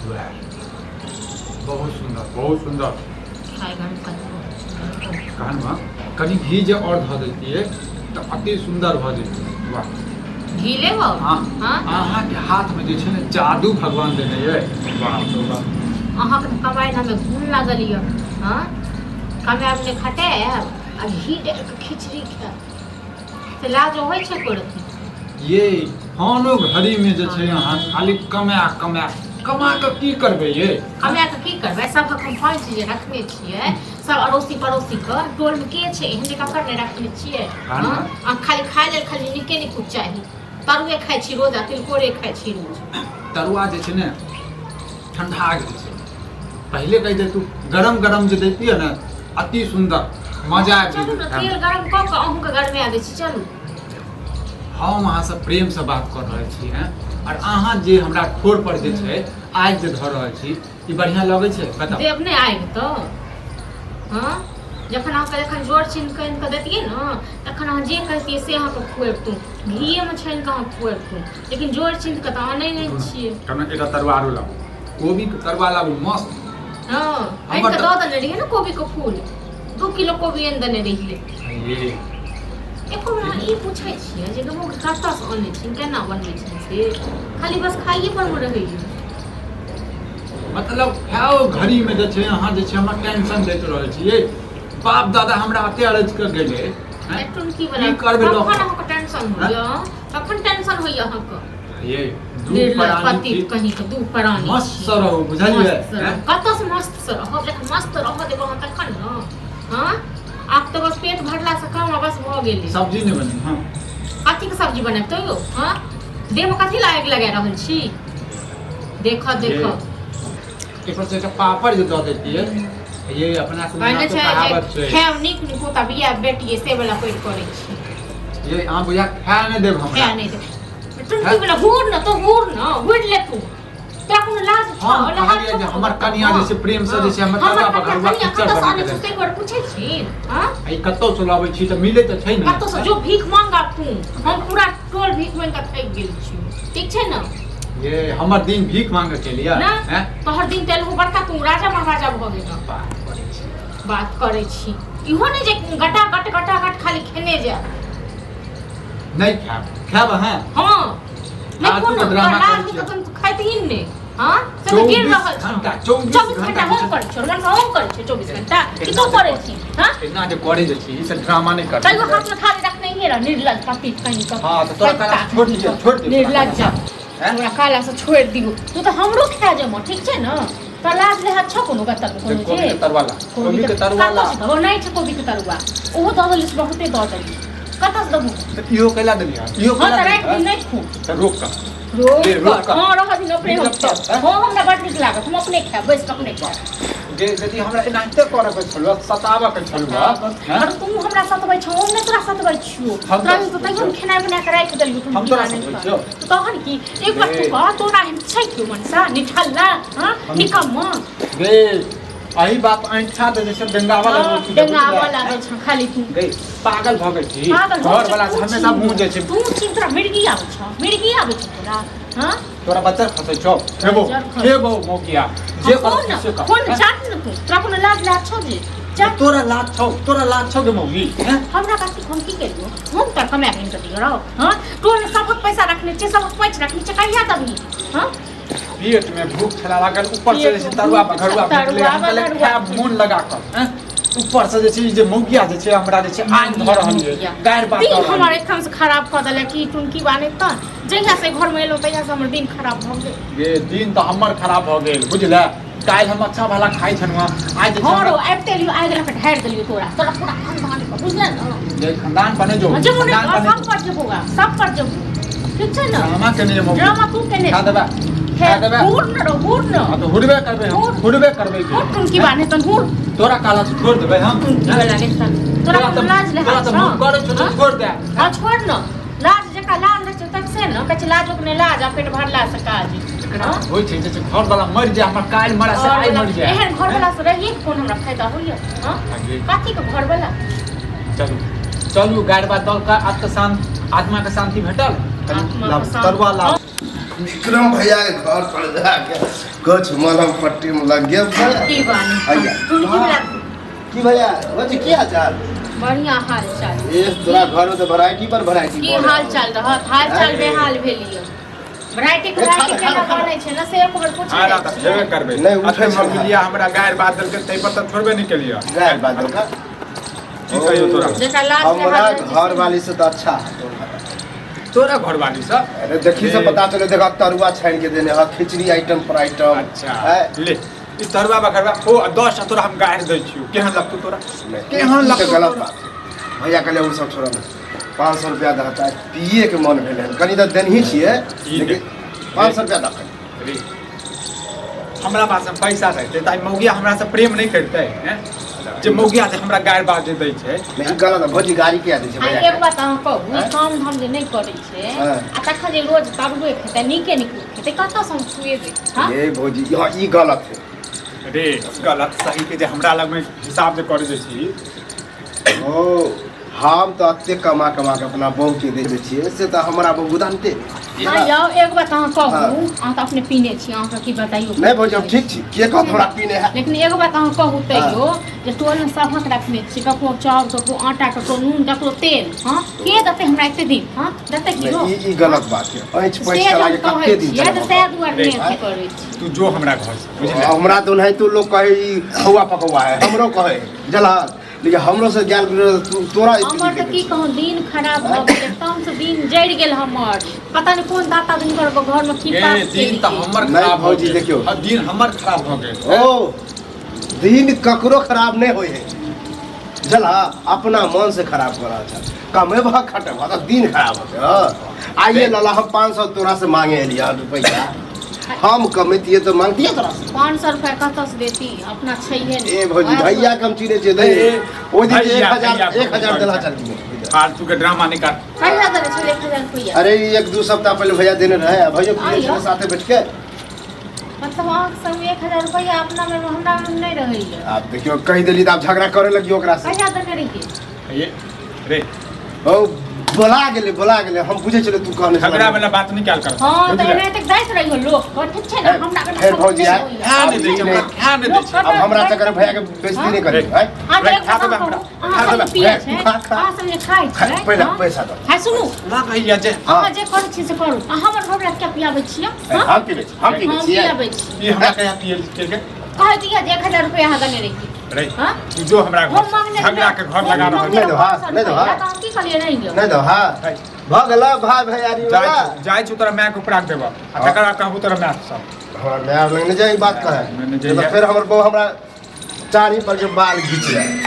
बहुत सुंदर बहुत सुंदर। कान में कनी घी जो और धो देती है तो अति सुंदर भ जेतै। वाह घी लेब। हाँ अहाँ के हाथ में जे छै ने जादू भगवान देने ये। वाह अहाँ के कमाई ना में गुण लागल ये। हां कमाई अपने खटाएब आ घी डाल के खिचड़ी खाएब से लाज होय छै करत। ये हानो घड़ी में जे छै अहाँ खाली कमा के की करबै ये? कमा के की करबै? सब हम पाँच चीज रखने छियै, सब अड़ोसी पड़ोसी के टोल में के छै एहन जगह कर नहीं रखने छियै। हां आ खाली खाय ले खाली निके नहीं कुछ चाहिए। तरुए खाइ छी रोज, तिलकोरे खाइ छी रोज। तरुआ जे छै ने ठंडा गेल छै। पहले कह दे तू गरम गरम जे देती है ना अति सुंदर मजा आबि चलू ना तेल गरम क के अहूँ के गरमे आबै छी। चलू हम अहाँ से प्रेम से बात कर रहल छी हैं और अहाँ जे हमरा ठोर पर जे छै आगि जे धर रहल छी ई बढ़िया लगे छै? बताओ देव नहीं आएगा तो। हां जखन अहाँ जखन जोर छीन के देतिए ना तखन अहाँ जे कहतिए से अहाँ के खुएबतू, घीए में छान के अहाँ खुएबतू, लेकिन जोर छीन के त अहाँ नहीं छिए। कने एटा तरुआ आरो लाओ, कोबी के तरुआ लाओ मस्त। हां एन के दो देने रहिए ना कोबी के फूल, 2 किलो कोबी एन देने रहिए। ये एको हमरा ई पूछै छियै जे लोग कतऽ से आनै छी, केना बनबै छी से खाली बस खाइए पर में रहै छै। मतलब खाओ घड़ी में जे छै अहाँ जे छै हमरा टेंशन दैत रहै छी। बाप दादा हमरा अते अरज कर गेले हैं टुन की बना करबे लोग कखन अहाँ के टेंशन होइया? कखन टेंशन होइया अहाँ के? ये पति कहीं के दू प्राणी मस्त रहो बुझलिए? कतऽ से मस्त रहो? जखन मस्त रहो देबो हम तखन न। हां आप तो बस पेट भरला से काम बस भ गेलै। सब्जी नहीं बनी। हां कथी के सब्जी बनैतो यो? हां देह में कथी लायक लगा रहल छी? देखो ऊपर से पापड़ जो दे देती है ये अपना से ना तो कहावत छै खाएब नीक नीक होता बिया बेटी से वाला पेट करे छी। ये आ बुझा खा नहीं देब हमरा। खा नहीं दे तुम की वाला हुर न तो हुर ले तू तो कोनो लाज छ? हां जे हमर कन्या जैसे प्रेम से जैसे हमर दादा भगवा पिक्चर बना के से एक पूछै छी। हां आई कत्तो चलाबै छी त मिले त छै न। कत्तो से जो भीख मांगा तू हम पूरा टोल भीख मांग के थक गेल छी। ठीक छै न? ये हमर दिन भीख मांगे के लिए हैं तो हर दिन तेल हो बड़का तू राजा महाराजा भ गेल। बात करे छी इहो ने जे गटा खाली खेने जा नहीं खाब हां हां नहीं कोनो लाज तो तुम खाइत ही ने। हां सब गिर रहल छ 24 घंटा हम कर छ हम कर छ 24 घंटा की तो करे छी। हां इतना जे करे जे छी से ड्रामा नहीं कर। तैयो हाथ में थाली रखने ही रह निर्लज पति कहीं का। हां तो तोरा छोड़ दे निर्लज हमरा काला से छोड़ दियो तू तो हमरो खा जेमो। ठीक छै न? तो लाज ले हाथ छ कोनो गत्ता कोनो कोबी के तरुआ हो नहीं छ कोबी के तरुआ ओहो द देलिस बहुते द देलिस कतऽ से दबू त इहो कैला देलिया इहो कैला देलिया नहीं खू त रोक हां रह दिन अपने हां हमरा बड नीक लागत हम अपने खाएब बैस के अपने खाएब। यदि हमरा एनाहिते करे के छलो सतावा के छलो और तू हमरा सतबै छ हम ने तोरा सतबै छियो तोरा तो तैयो खेनाइ बना के राख देलियो तुम हम तोरा सतबै छियो तो कहन की एक बार तू कह तोरा हम छै क्यों मनसा निठल्ला। हां निकम्मा गे अही बात ऐठा दे जैसे डेंगावा लगे छ खाली तू गे पागल भ गई छी घर वाला से हमेशा मुंह जे छै तू चिंता मिर्गी आबै छ तोरा। हां तोरा बच्चा खसै छौ खेबो मौकिया जे कर से कर कोन चाट न तू तोरा कोनो लाज छ जे तोरा लाज छौ गे मौगी हैं हमरा का हम की करियो हम त कमा के इनके दियो। हां तोने सबक पैसा रखने छै सबक पैसा रखने छै कहिया दबी। हां पेट में भूख छला लागल ऊपर से जैसे तरुआ भगरुआ खाब मन लगा कर हैं ऊपर से जे जे मौगिया जे छै हमरा जे छै आन धर रहल है गायर बात दिन हमर एकदम से खराब क देले की टुनकी बाने त जहिया से घर में एलो तहिया से हमर दिन खराब भ गेल। ये दिन त हमर खराब भ गेल बुझले। काल हम अच्छा भला खाइ छनुआ आज हमरो आबते लियो आइ गेला पे ढार देलियो तोरा पूरा खानदान को बुझले न ये खानदान बने जो खानदान बने सब पर जबोगा सब पर जब ठीक छै न। ड्रामा केने मौगी ड्रामा तू केने खा देबा हुर न हां तो हुरबे करबे तुम की बाने तन हुर तोरा काला छोड़ देबे हम लागे तोरा लाज ले तोरा तो करे छोड़ दे। हां छोड़ न लाज जका लाज रख तक से न कछ लाज ओकने लाज आ पेट भरला से काज होय छै जे घर वाला मर जाय हमर काल मरा से आई मर जाय एहन घर वाला से रहिए कोन हमरा फायदा होइए। हां काठी के घर वाला चलू गाड़ी बात दल का आत्मा के शांति भेटल तरुआ ला विक्रम भैया के घर पर जाके कुछ मलहम पट्टी में लग गया की बानी आइया। तू की मिला की भैया बच्चे की हाल चाल बढ़िया हाल चाल ये तोरा घर में तो वैरायटी पर वैरायटी की हाल चाल रहत हाल चाल बेहाल भेलिए वैरायटी केना बनै छै ना से एक बार पूछ आ रहा था हेबे करबे नहीं, उठे अथे छै। मगलिया हमरा गायर बादल के तै पर त छोड़बे नहीं केलिया गाय बादल का की कहियो तोरा जेका लास्ट हमारा घर वाली से तो अच्छा है तोरा घरवाली सब अरे देखी से पता चले देखा तरुआ छान के देने है खिचड़ी आइटम पर आइटम अच्छा है ले ई तरुआ बखरवा ओ 10 तोरा हम गायर दै छियो केहन लगतौ तोरा केहन तो लगतौ गलत बात है। भैया कहले उ सब छोड़ा ना 500 रुपया दहता है पिए के मन भेल है कनी तो देन ही छिए लेकिन 500 रुपया दहता रे हमरा पास में पैसा रहते ताई मौगिया हमरा से प्रेम नहीं करते हैं जे मौगिया से हमरा गायर बाज दै छै नहीं गलत है भौजी गाड़ी किया दे छै आ भैया एक बात अहाँ कहू काम धाम जे नहि करै छै हाँ। आ तखन जे रोज तरुए खेतै नीके खेतै कतऽ सँ हम खुएबै हाँ ये भौजी यहाँ ई गलत है रे गलत सही के जे हमरा लग में हिसाब जे कर दै छी ओ हम तो अत्ते कमा के अपना बहू के दे दै छियै से तो हमरा बहू जानते हाँ यौ एक बात अहाँ कहू अहाँ तऽ अपने पीने छी अहाँके की बताइयो नहीं भौजी हम ठीक छी के कह थोड़ा पीने है लेकिन एगो बात अहाँ कहू तैयो जे टोलमे सभक रखने छी ककरो चाउर ककरो आटा ककरो नून ककरो तेल हाँ के देतै हमरा एते दिन हाँ देतै की रो नहीं, ई गलत बात है ऐंच से पैसा हम लागे कहै कते दिन छियै तऽ सएह दुआरे हैं? नहि करै छी तू जो हमरा घर से बुझले हमरा तो नहीं तो लोग कहे ई हवा पकवा है हमरो कहे जला लेकिन हमरो से ज्ञान तोरा हमर तऽ की कहूँ दिन खराब भऽ गेल एकदम से दिन जड़ि गेल हमर पता नहीं कोन दाता दिन घर में की ए पास दिन त हमर नहीं, खराब भौजी, हो देखियो। गेल दिन हमर खराब भ गेल ओ दिन ककरो खराब नहीं होए है जला अपना मन से खराब करा था कमेबा खटबा तो दिन खराब होते आइए लाला हम 500 तोरा से मांगे लिया रुपया हम कमेतिए तो मांगतिए तोरा से 500 रुपया कतऽ से देती अपना छैहे नहीं। ए भौजी भैया कम चीने छे दे ओ दिन 1000 देला चल दिए फालतू के ड्रामा नहीं कर कहिया देने छलै 1000 रुपया अरे एक दो सप्ताह पहले भैया देने रहे भैया पिए छले साथे बैठ के मतलब अहाँ सब 1000 रुपया अपना में हमरा में नहीं रहैया आप देखियो कह देली त आप झगड़ा करे लगी ओकरा से कहिया देने रहिए ये रे ओ बोला गेले हम बुझे चले तू कहने झगड़ा वाला बात नहीं क्या कर हां तऽ एना तक दैत रहियो लोग ठीक छै ना हमरा के फेर भौजी आए। ध्यान नहीं दे हमरा ध्यान नहीं दे अब हमरा चक्कर में भैया के बेइज्जती नहीं करे है हां देख खा दे अहाँ सब पिए छै अहाँ सब जे खाइ छै पहले पैसा दो हां सुनू ना कहिया जे अहाँ जे करै छी से करू आ हमर हमरा क्या पियाबै छियै हम पीबे हम छियै पियाबै छी ये हमरा कहिया पिए के कह दिया जे 1000 रुपया अहाँ देने रहिए रे हां तू जो हमरा घर झगड़ा के घर लगा रहा नहीं दो, हाँ, नहीं दो, हाँ। हम की करिए नहीं दियो नहीं दो हां भगला भाई भैयारी वाला जाय छु तोरा मैं के ऊपर देब आ तकरा कहबू तोरा मैं सब हमरा मैं लगने जाई बात कहे मैंने जाई तो फिर हमर बहू हमरा चारी पर के बाल घीच जाए